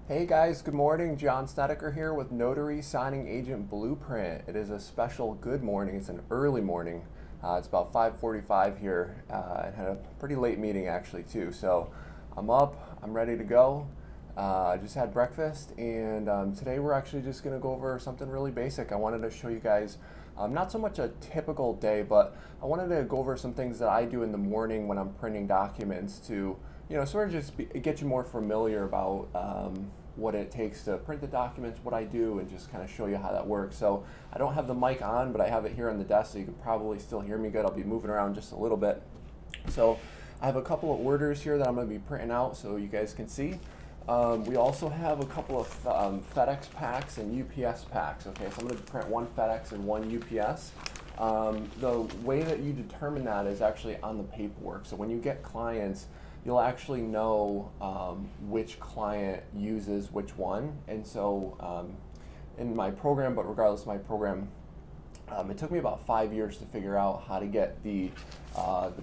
Hey guys, good morning. John Snedeker here with Notary Signing Agent Blueprint. It is a special good morning. It's an early morning. It's about 5:45 here. I had a pretty late meeting actually too. So I'm up, I'm ready to go. I just had breakfast and today we're actually just going to go over something really basic. I wanted to show you guys not so much a typical day, but I wanted to go over some things that I do in the morning when I'm printing documents to sort of just get you more familiar about what it takes to print the documents, what I do, and just kind of show you how that works. So I don't have the mic on, but I have it here on the desk, so you can probably still hear me good. I'll be moving around just a little bit. So I have a couple of orders here that I'm going to be printing out so you guys can see. We also have a couple of FedEx packs and UPS packs. Okay, so I'm going to print one FedEx and one UPS. The way that you determine that is actually on the paperwork. So when you get clients, you'll actually know which client uses which one. And so in my program, but regardless of my program, it took me about 5 years to figure out how to get the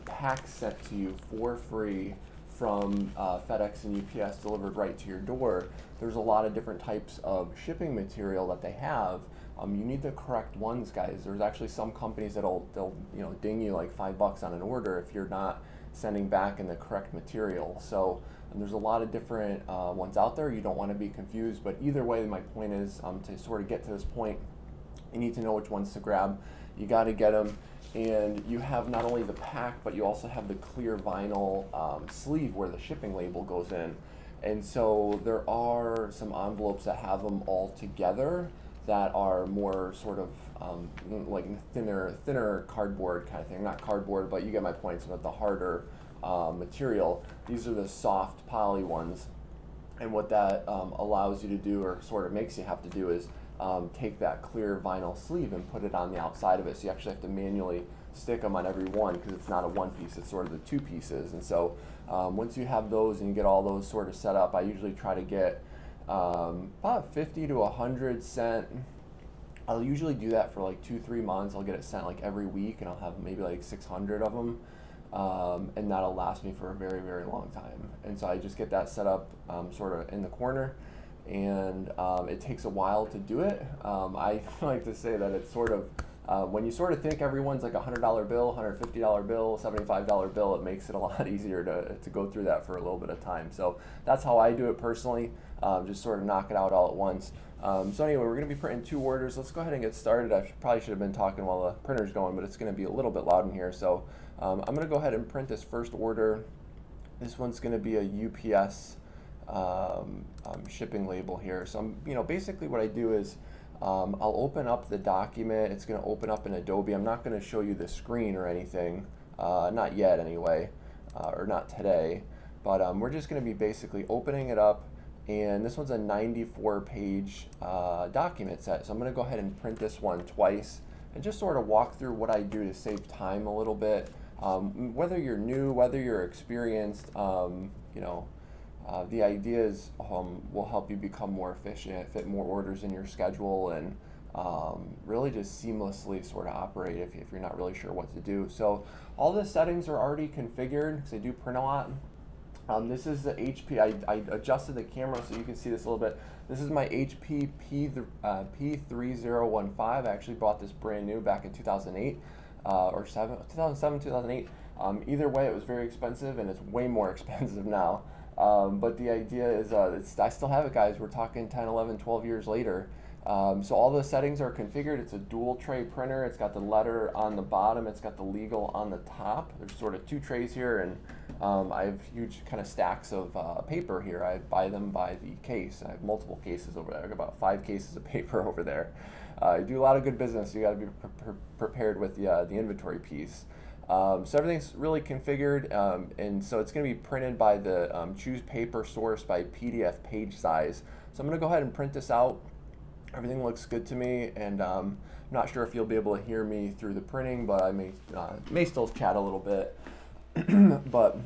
pack sent to you for free from FedEx and UPS delivered right to your door. There's a lot of different types of shipping material that they have. You need the correct ones, guys. There's actually some companies they'll ding you like $5 on an order if you're not sending back in the correct material. So there's a lot of different ones out there. You don't want to be confused, but either way, my point is to sort of get to this point, you need to know which ones to grab. You got to get them, and you have not only the pack, but you also have the clear vinyl sleeve where the shipping label goes in. And so there are some envelopes that have them all together that are more sort of like thinner cardboard kind of thing. Not cardboard, but you get my point, so the harder material. These are the soft poly ones. And what that allows you to do, or sort of makes you have to do, is take that clear vinyl sleeve and put it on the outside of it. So you actually have to manually stick them on every one because it's not a one piece, it's sort of the two pieces. And so once you have those and you get all those sort of set up, I usually try to get about 50 to 100 sent. I'll usually do that for like 2-3 months. I'll get it sent like every week, and I'll have maybe like 600 of them, and that'll last me for a very, very long time. And so I just get that set up sort of in the corner, and it takes a while to do it. I like to say that it's sort of when you sort of think everyone's like a $100 bill, $150 bill, $75 bill, it makes it a lot easier to go through that for a little bit of time. So that's how I do it personally, just sort of knock it out all at once. So anyway, we're going to be printing 2 orders. Let's go ahead and get started. Probably should have been talking while the printer's going, but it's going to be a little bit loud in here. So I'm going to go ahead and print this first order. This one's going to be a UPS shipping label here. So basically what I do is I'll open up the document. It's going to open up in Adobe. I'm not going to show you the screen or anything, not yet anyway, or not today. But we're just going to be basically opening it up. And this one's a 94-page document set. So I'm going to go ahead and print this one twice and just sort of walk through what I do to save time a little bit. Whether you're new, whether you're experienced, the ideas will help you become more efficient, fit more orders in your schedule, and really just seamlessly sort of operate if you're not really sure what to do. So all the settings are already configured because I do print a lot. This is the HP. I adjusted the camera so you can see this a little bit. This is my HP P3015. I actually bought this brand new back in 2008 or 2007, 2008. Either way, it was very expensive, and it's way more expensive now. But the idea is I still have it, guys. We're talking 10, 11, 12 years later. So all the settings are configured. It's a dual tray printer. It's got the letter on the bottom. It's got the legal on the top. There's sort of 2 trays here, and I have huge kind of stacks of paper here. I buy them by the case. I have multiple cases over there. I have about 5 cases of paper over there. I do a lot of good business. You got to be prepared with the inventory piece. So everything's really configured, and so it's going to be printed by the choose paper source by PDF page size. So I'm going to go ahead and print this out. Everything looks good to me, and I'm not sure if you'll be able to hear me through the printing, but I may still chat a little bit. But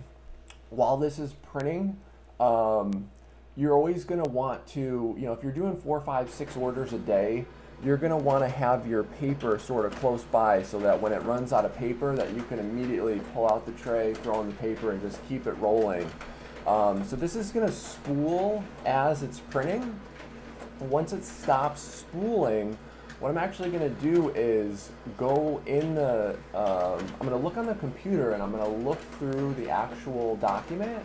while this is printing, you're always going to want to, if you're doing 4, 5, 6 orders a day, you're going to want to have your paper sort of close by so that when it runs out of paper that you can immediately pull out the tray, throw in the paper, and just keep it rolling. So this is going to spool as it's printing. Once it stops spooling, what I'm actually going to do is go in the, I'm going to look on the computer and I'm going to look through the actual document,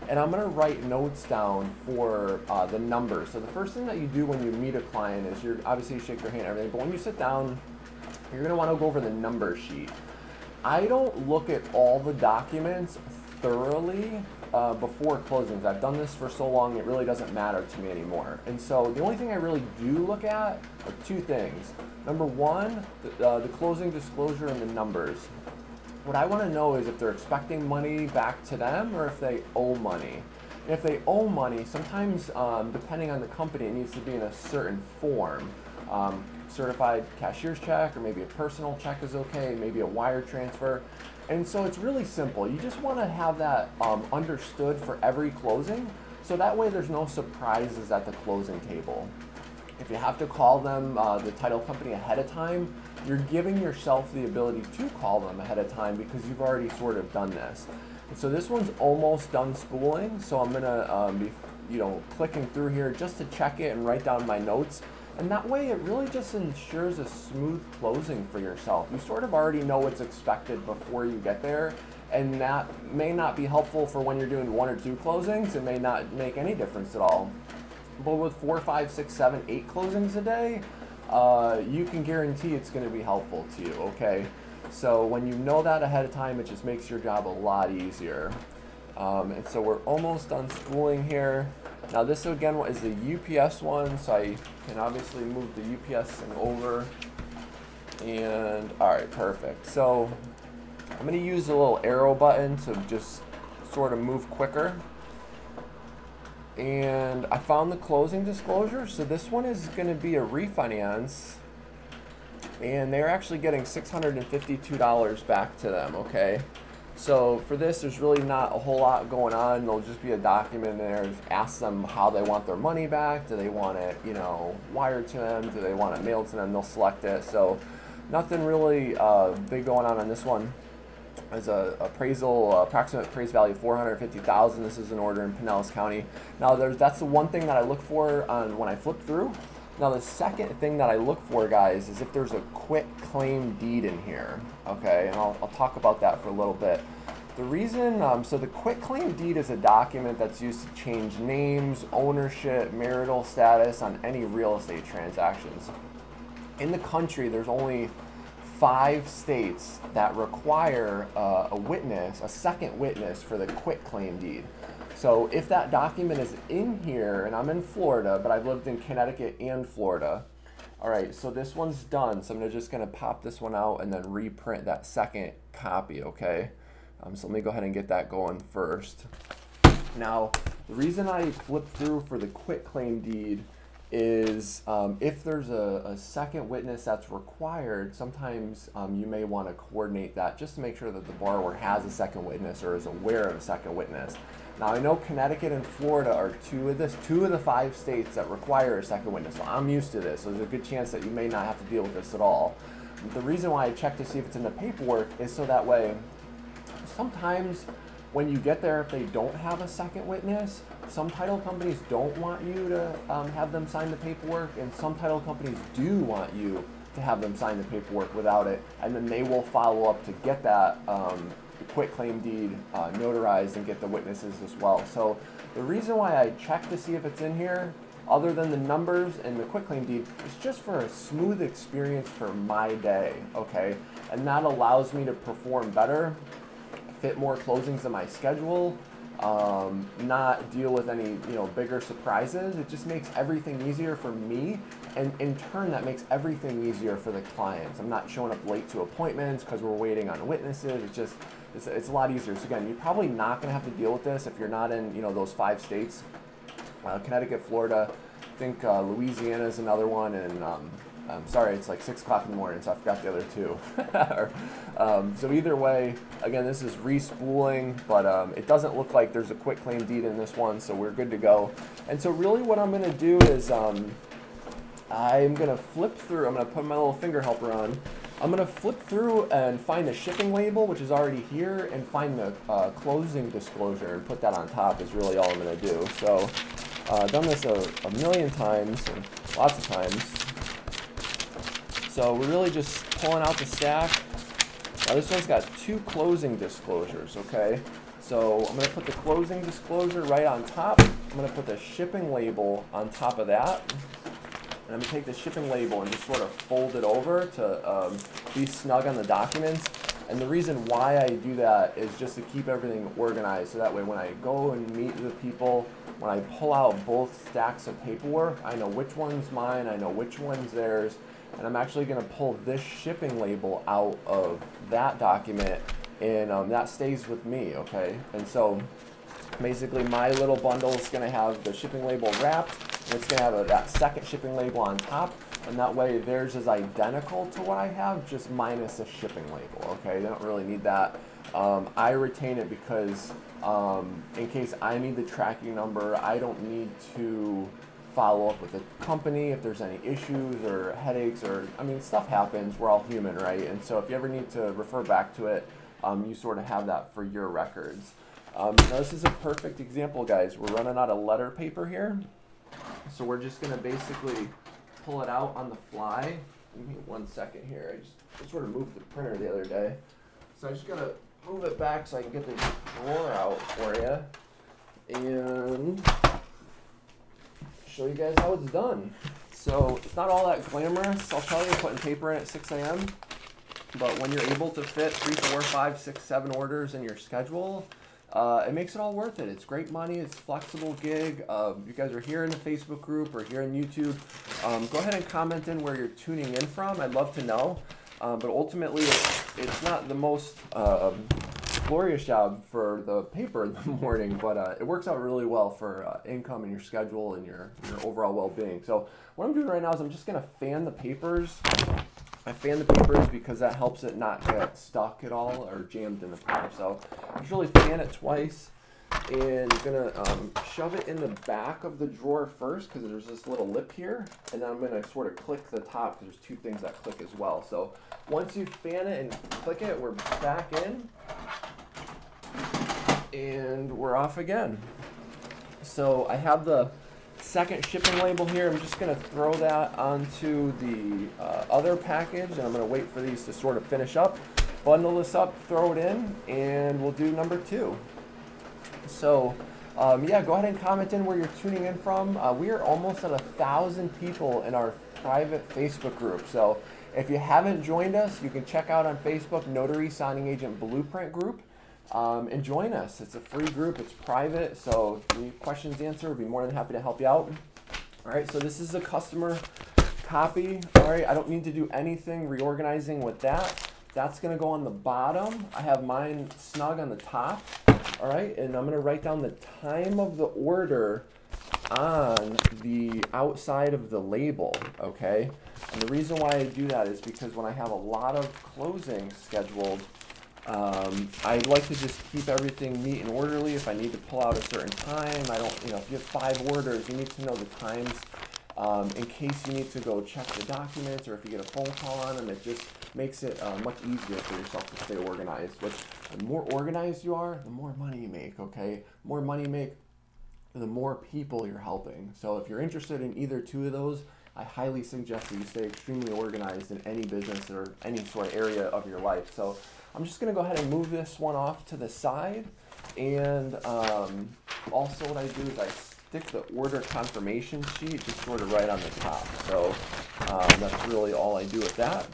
and I'm going to write notes down for the numbers. So the first thing that you do when you meet a client is you're obviously shake their hand and everything, but when you sit down, you're going to want to go over the number sheet. I don't look at all the documents thoroughly before closings. I've done this for so long, it really doesn't matter to me anymore. And so the only thing I really do look at are two things. Number one, the closing disclosure and the numbers. What I want to know is if they're expecting money back to them or if they owe money. And if they owe money, sometimes depending on the company, it needs to be in a certain form. Certified cashier's check, or maybe a personal check is okay, maybe a wire transfer. And so it's really simple. You just want to have that understood for every closing, so that way there's no surprises at the closing table. If you have to call them, the title company, ahead of time, you're giving yourself the ability to call them ahead of time because you've already sort of done this. And so this one's almost done spooling, so I'm gonna be clicking through here just to check it and write down my notes. And that way it really just ensures a smooth closing for yourself. You sort of already know what's expected before you get there, and that may not be helpful for when you're doing 1 or 2 closings. It may not make any difference at all. But with 4, 5, 6, 7, 8 closings a day, you can guarantee it's going to be helpful to you, okay? So when you know that ahead of time, it just makes your job a lot easier. And so we're almost done spooling here. Now this again is the UPS one, so I can obviously move the UPS thing over. And all right, perfect. So I'm going to use the little arrow button to just sort of move quicker. And I found the closing disclosure. So this one is going to be a refinance, and they're actually getting $652 back to them, okay? So for this, there's really not a whole lot going on. There'll just be a document there. Just ask them how they want their money back. Do they want it, wired to them? Do they want it mailed to them? They'll select it. So nothing really big going on this one. There's a appraisal, approximate appraised value $450,000. This is an order in Pinellas County. Now that's the one thing that I look for on when I flip through. Now the second thing that I look for, guys, is if there's a quit claim deed in here, okay? And I'll talk about that for a little bit. The reason, so the quit claim deed is a document that's used to change names, ownership, marital status on any real estate transactions. In the country, there's only 5 states that require a witness, a second witness for the quit claim deed. So if that document is in here, and I'm in Florida, but I've lived in Connecticut and Florida. All right, so this one's done. So I'm just gonna pop this one out and then reprint that second copy, okay? So let me go ahead and get that going first. Now, the reason I flip through for the quit claim deed is if there's a second witness that's required, sometimes you may want to coordinate that just to make sure that the borrower has a second witness or is aware of a second witness. Now I know Connecticut and Florida are two of the 5 states that require a second witness, so I'm used to this, so there's a good chance that you may not have to deal with this at all. The reason why I check to see if it's in the paperwork is so that way, sometimes when you get there, if they don't have a second witness, some title companies don't want you to have them sign the paperwork, and some title companies do want you to have them sign the paperwork without it, and then they will follow up to get that quit claim deed notarized and get the witnesses as well. So the reason why I check to see if it's in here, other than the numbers and the quit claim deed, is just for a smooth experience for my day, okay? And that allows me to perform better, fit more closings in my schedule, not deal with any bigger surprises. It just makes everything easier for me, and in turn that makes everything easier for the clients. I'm not showing up late to appointments because we're waiting on witnesses. It's a lot easier. So again, you're probably not going to have to deal with this if you're not in those 5 states. Connecticut, Florida, I think Louisiana is another one, and I'm sorry, it's like 6 o'clock in the morning, so I forgot the other 2. So either way, again, this is respooling, but it doesn't look like there's a quit claim deed in this one, so we're good to go. And so really what I'm going to do is I'm going to flip through. I'm going to put my little finger helper on. I'm going to flip through and find the shipping label, which is already here, and find the closing disclosure and put that on top is really all I'm going to do. So I've done this a million times, and lots of times. So we're really just pulling out the stack. Now this one's got 2 closing disclosures, okay? So I'm going to put the closing disclosure right on top. I'm going to put the shipping label on top of that. And I'm going to take the shipping label and just sort of fold it over to be snug on the documents. And the reason why I do that is just to keep everything organized. So that way when I go and meet with people, when I pull out both stacks of paperwork, I know which one's mine, I know which one's theirs. And I'm actually going to pull this shipping label out of that document, and that stays with me, okay? And so basically my little bundle is going to have the shipping label wrapped, and it's going to have that second shipping label on top, and that way theirs is identical to what I have, just minus a shipping label, okay? They don't really need that. I retain it because in case I need the tracking number, I don't need to follow up with the company if there's any issues or headaches, or, I mean, stuff happens, we're all human, right? And so if you ever need to refer back to it, you sort of have that for your records. Now this is a perfect example, guys. We're running out of letter paper here, so we're just going to basically pull it out on the fly. Give me 1 second here. I just sort of moved the printer the other day, so I just got to move it back so I can get the drawer out for you and show you guys how it's done. So it's not all that glamorous, I'll tell you, putting paper in at 6 a.m. But when you're able to fit 3, 4, 5, 6, 7 orders in your schedule, it makes it all worth it. It's great money, it's flexible gig. You guys are here in the Facebook group or here on YouTube. Go ahead and comment in where you're tuning in from. I'd love to know. But ultimately, it's not the most glorious job for the paper in the morning, but it works out really well for income and your schedule and your overall well-being. So what I'm doing right now is I'm just going to fan the papers. I fan the papers because that helps it not get stuck at all or jammed in the printer. So I just really fan it twice, and I'm going to shove it in the back of the drawer first because there's this little lip here, and then I'm going to sort of click the top because there's 2 things that click as well. So once you fan it and click it, we're back in, and we're off again. So I have the second shipping label here. I'm just going to throw that onto the other package, and I'm going to wait for these to sort of finish up, bundle this up, throw it in, and we'll do number 2. So yeah, go ahead and comment in where you're tuning in from. We are almost at 1,000 people in our private Facebook group. So if you haven't joined us, you can check out on Facebook Notary Signing Agent Blueprint group. And join us. It's a free group. It's private. So if you need questions answered, we'll be more than happy to help you out. All right. So this is a customer copy. All right. I don't need to do anything reorganizing with that. That's going to go on the bottom. I have mine snug on the top. All right. And I'm going to write down the time of the order on the outside of the label. Okay. And the reason why I do that is because when I have a lot of closings scheduled, I like to just keep everything neat and orderly. If I need to pull out a certain time, I don't, if you have 5 orders, you need to know the times in case you need to go check the documents, or if you get a phone call on them. It just makes it much easier for yourself to stay organized. Which, the more organized you are, the more money you make, okay? The more money you make, the more people you're helping. So if you're interested in either 2 of those, I highly suggest that you stay extremely organized in any business or any sort of area of your life. So I'm just going to go ahead and move this one off to the side. And also what I do is I stick the order confirmation sheet just sort of right on the top. So that's really all I do with that.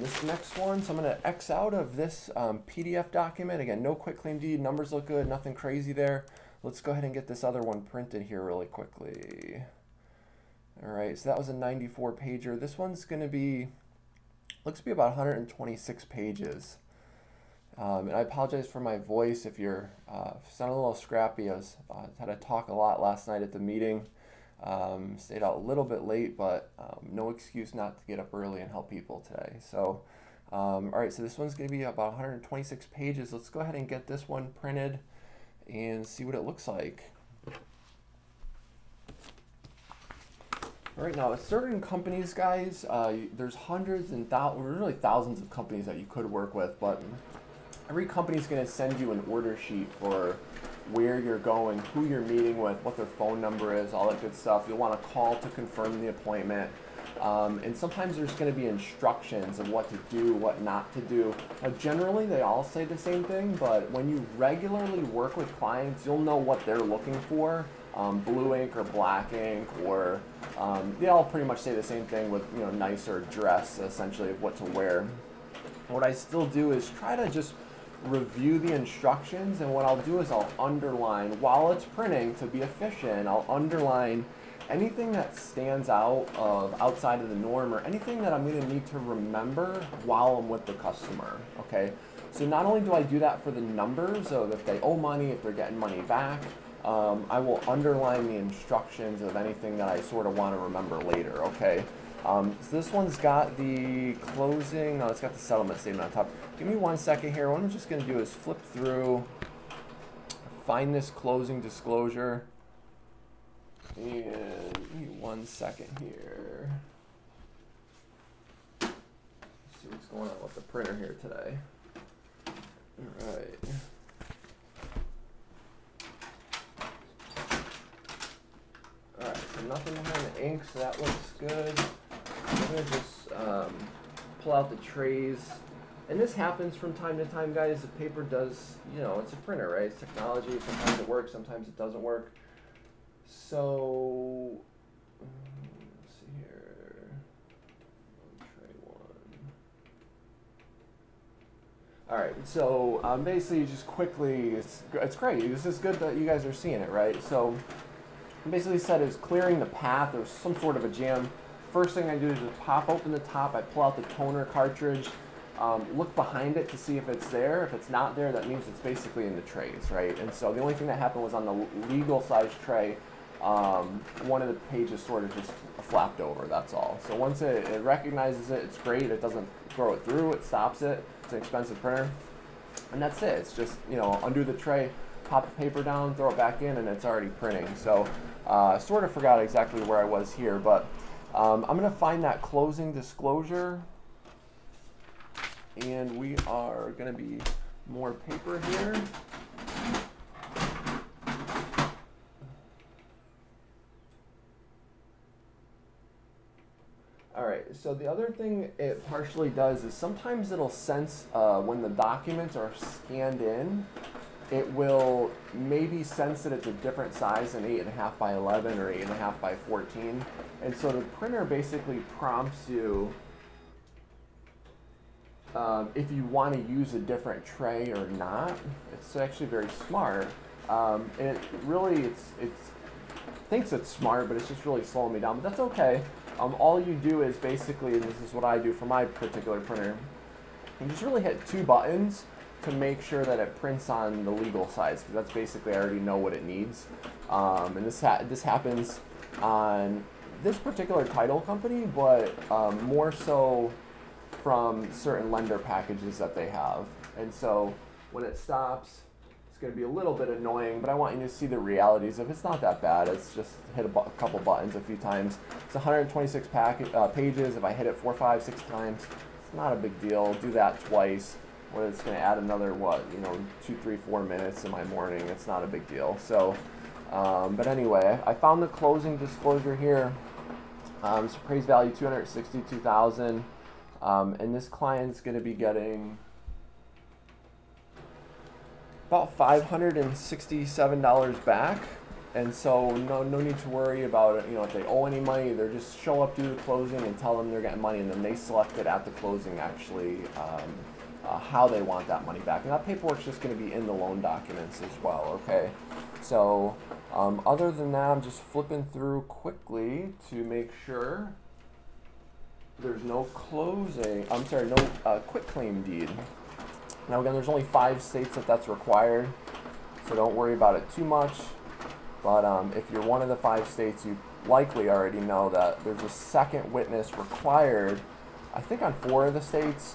This next one, so I'm going to X out of this PDF document. Again, no quitclaim deed, numbers look good, nothing crazy there. Let's go ahead and get this other one printed here really quickly. All right, so that was a 94 pager. This one's going to be, looks to be about 126 pages. And I apologize for my voice if you're sounding a little scrappy. I had to talk a lot last night at the meeting. Stayed out a little bit late, but no excuse not to get up early and help people today. So, all right, so this one's going to be about 126 pages. Let's go ahead and get this one printed and see what it looks like. Right now, at certain companies, guys, there's hundreds and really thousands of companies that you could work with, but every company is going to send you an order sheet for where you're going, who you're meeting with, what their phone number is, all that good stuff. You'll want to call to confirm the appointment. And sometimes there's going to be instructions of what to do, what not to do. Now, generally, they all say the same thing, but when you regularly work with clients, you'll know what they're looking for. Blue ink or black ink, or they all pretty much say the same thing with, you know, nicer dress, essentially, of what to wear. What I still do is try to just review the instructions, and what I'll do is I'll underline, while it's printing, to be efficient, I'll underline anything that stands out of outside of the norm, or anything that I'm going to need to remember while I'm with the customer, okay? So not only do I do that for the numbers of if they owe money, if they're getting money back, I will underline the instructions of anything that I sort of want to remember later, okay? So this one's got the closing, no, it's got the settlement statement on top. Give me 1 second here. What I'm just going to do is flip through, find this closing disclosure, and give me 1 second here. Let's see what's going on with the printer here today. All right. Alright, so nothing behind the ink, so that looks good. I'm going to just pull out the trays. And this happens from time to time, guys. The paper does, you know, it's a printer, right? It's technology. Sometimes it works, sometimes it doesn't work. So, let's see here. Tray one. Alright, so basically just quickly, it's great. This is good that you guys are seeing it, right? So, basically said is clearing the path. There's some sort of a jam. First thing I do is just pop open the top. I pull out the toner cartridge, look behind it to see if it's there. If it's not there, that means it's basically in the trays, right? And so the only thing that happened was on the legal size tray, one of the pages sort of just flapped over, that's all. So once it recognizes it, it's great. It doesn't throw it through, it stops it. It's an expensive printer. And that's it. It's just, you know, undo the tray, pop the paper down, throw it back in, and it's already printing. So sort of forgot exactly where I was here, but I'm going to find that closing disclosure, and we are going to be more paper here. Alright, so the other thing it partially does is sometimes it'll sense when the documents are scanned in, it will maybe sense that it's a different size than 8.5 by 11 or 8.5 by 14. And so the printer basically prompts you if you want to use a different tray or not. It's actually very smart. And it really, it thinks it's smart, but it's just really slowing me down. But that's okay. All you do is basically, and this is what I do for my particular printer, you just really hit 2 buttons to make sure that it prints on the legal size, because that's basically, I already know what it needs. And this happens on this particular title company, but more so from certain lender packages that they have. And so when it stops, it's going to be a little bit annoying, but I want you to see the realities of it's not that bad. It's just hit a couple buttons a few times. It's 126 pages. If I hit it 4, 5, 6 times, it's not a big deal. Do that twice. Well, it's going to add another, 2, 3, 4 minutes in my morning. It's not a big deal. So, but anyway, I found the closing disclosure here. It's appraised value $262,000, and this client's going to be getting about $567 back. And so no need to worry about it. If they owe any money, they just show up, do the closing, and tell them they're getting money, and then they select it at the closing actually how they want that money back. And that paperwork's just going to be in the loan documents as well. Okay. So other than that, I'm just flipping through quickly to make sure there's no closing. I'm sorry, no quitclaim deed. Now again, there's only 5 states that's required, so don't worry about it too much. But if you're one of the 5 states, you likely already know that there's a second witness required, I think on 4 of the states.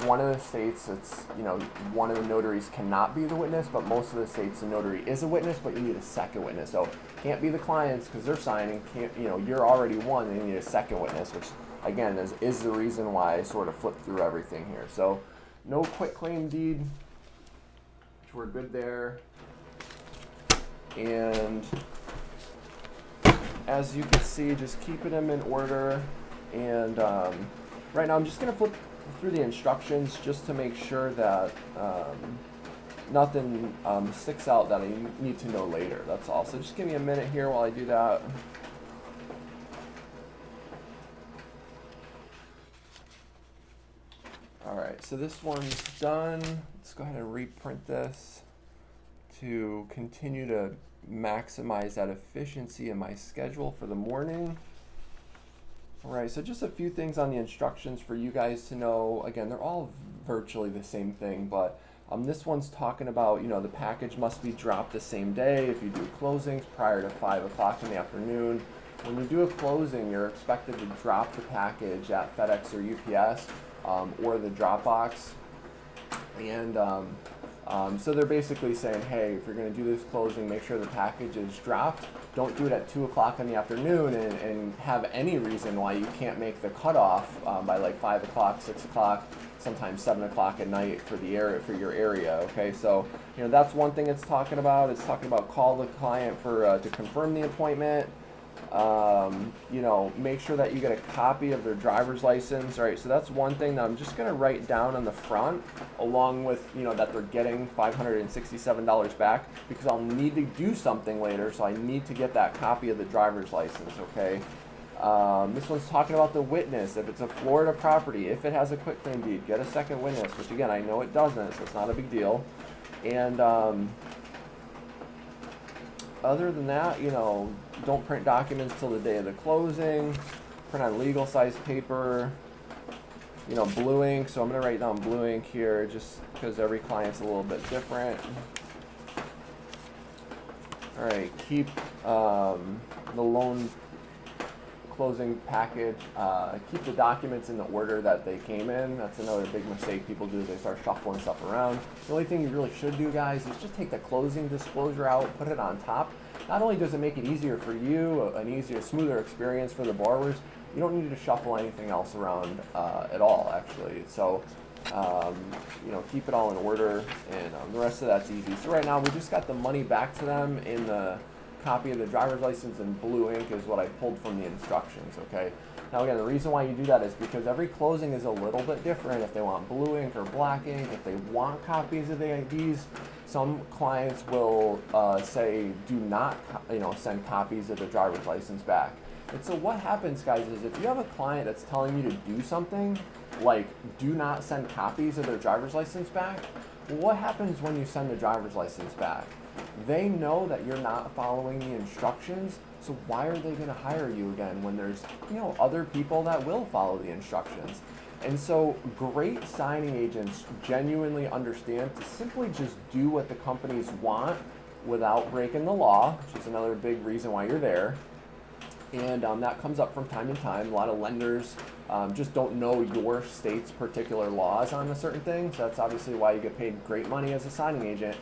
one of the states, it's, you know, one of the notaries cannot be the witness, but most of the states the notary is a witness, but you need a second witness. So can't be the clients because they're signing. Can't, you know, you're already one, and you need a second witness, which again is the reason why I sort of flipped through everything here. So no quitclaim deed, which we're good there. And as you can see, just keeping them in order. And right now I'm just going to flip through the instructions just to make sure that nothing sticks out that I need to know later. That's all. So just give me a minute here while I do that. Alright, so this one's done. Let's go ahead and reprint this to continue to maximize that efficiency in my schedule for the morning. Alright, so just a few things on the instructions for you guys to know. Again, they're all virtually the same thing, but this one's talking about, you know, the package must be dropped the same day if you do closings prior to 5 o'clock in the afternoon. When you do a closing, you're expected to drop the package at FedEx or UPS or the Dropbox. And so they're basically saying, hey, if you're going to do this closing, make sure the package is dropped. Don't do it at 2 o'clock in the afternoon and have any reason why you can't make the cutoff by like 5 o'clock, 6 o'clock, sometimes 7 o'clock at night for the area, for your area. Okay, so you know that's one thing it's talking about. It's talking about call the client for to confirm the appointment. You know, make sure that you get a copy of their driver's license. All right, so that's one thing that I'm just going to write down on the front, along with, you know, that they're getting $567 back, because I'll need to do something later, so I need to get that copy of the driver's license. Okay. This one's talking about the witness. If it's a Florida property, if it has a quitclaim deed, get a second witness, which again, I know it doesn't, so it's not a big deal. And other than that, you know, don't print documents till the day of the closing. Print on legal size paper. You know, blue ink. So I'm going to write down blue ink here just because every client's a little bit different. All right, keep the loan closing package. Keep the documents in the order that they came in. That's another big mistake people do. They start shuffling stuff around. The only thing you really should do, guys, is just take the closing disclosure out, put it on top. Not only does it make it easier for you, an easier, smoother experience for the borrowers, you don't need to shuffle anything else around at all, actually. So, you know, keep it all in order, and the rest of that's easy. So right now, we just got the money back to them in the copy of the driver's license, and blue ink is what I pulled from the instructions. Okay. Now again, the reason why you do that is because every closing is a little bit different. If they want blue ink or black ink, if they want copies of the IDs, some clients will say do not, you know, send copies of the driver's license back. And so what happens, guys, is if you have a client that's telling you to do something like do not send copies of their driver's license back, what happens when you send the driver's license back? They know that you're not following the instructions, so why are they going to hire you again when there's, you know, other people that will follow the instructions? And so great signing agents genuinely understand to simply just do what the companies want without breaking the law, which is another big reason why you're there. And that comes up from time to time. A lot of lenders just don't know your state's particular laws on a certain thing, so that's obviously why you get paid great money as a signing agent.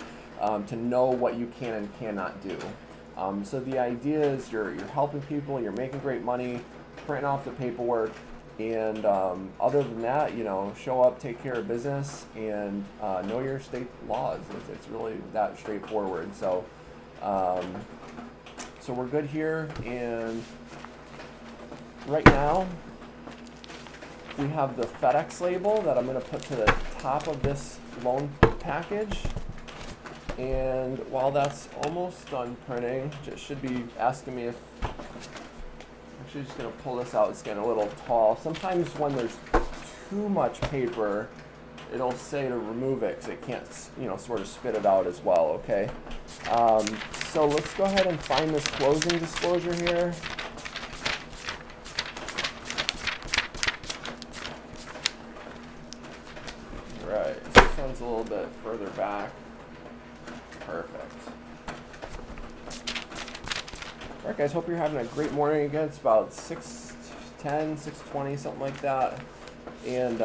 To know what you can and cannot do. So the idea is you're helping people, you're making great money, printing off the paperwork, and other than that, you know, show up, take care of business, and know your state laws. It's really that straightforward. So, so we're good here, and right now we have the FedEx label that I'm going to put to the top of this loan package. And while that's almost done printing, it should be asking me if, I'm actually just going to pull this out. It's getting a little tall. Sometimes when there's too much paper, it'll say to remove it because it can't, you know, sort of spit it out as well, okay? So let's go ahead and find this closing disclosure here. Right, so this one's a little bit further back. Perfect. All right, guys, hope you're having a great morning. Again, it's about 6:10, 6:20, something like that. and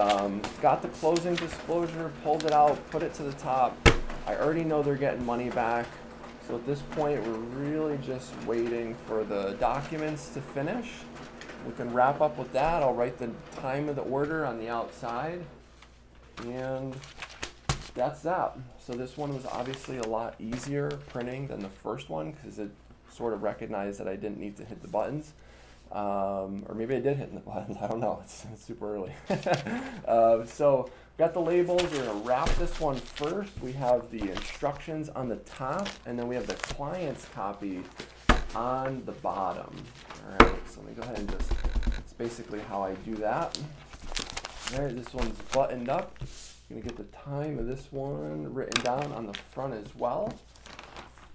got the closing disclosure, pulled it out, put it to the top. I already know they're getting money back. So at this point, we're really just waiting for the documents to finish. We can wrap up with that. I'll write the time of the order on the outside, and that's that. So this one was obviously a lot easier printing than the first one because it sort of recognized that I didn't need to hit the buttons. Or maybe I did hit the buttons, I don't know, it's super early. So got the labels, we're gonna wrap this one first. We have the instructions on the top, and then we have the client's copy on the bottom. All right, so let me go ahead and just, it's basically how I do that. All right, this one's buttoned up. I'm gonna get the time of this one written down on the front as well.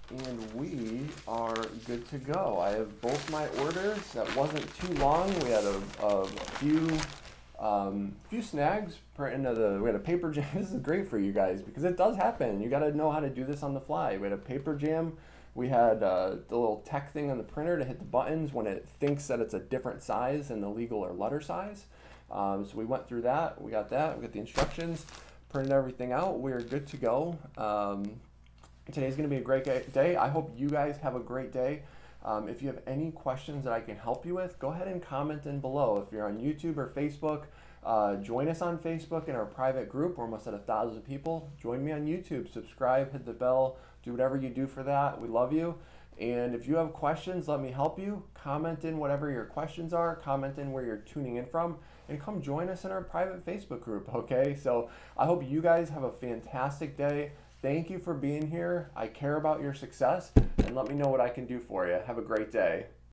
And we are good to go. I have both my orders. That wasn't too long. We had a few snags. We had a paper jam. This is great for you guys because it does happen. You got to know how to do this on the fly. We had a paper jam. We had the little tech thing on the printer to hit the buttons when it thinks that it's a different size than the legal or letter size. So we went through that. We got that. We got the instructions. Printed everything out. We're good to go. Today's going to be a great day. I hope you guys have a great day. If you have any questions that I can help you with, go ahead and comment in below. If you're on YouTube or Facebook, join us on Facebook in our private group. We're almost at 1,000 people. Join me on YouTube. Subscribe, hit the bell, do whatever you do for that. We love you. And if you have questions, let me help you. Comment in whatever your questions are. Comment in where you're tuning in from. And come join us in our private Facebook group, okay? So I hope you guys have a fantastic day. Thank you for being here. I care about your success, and let me know what I can do for you. Have a great day.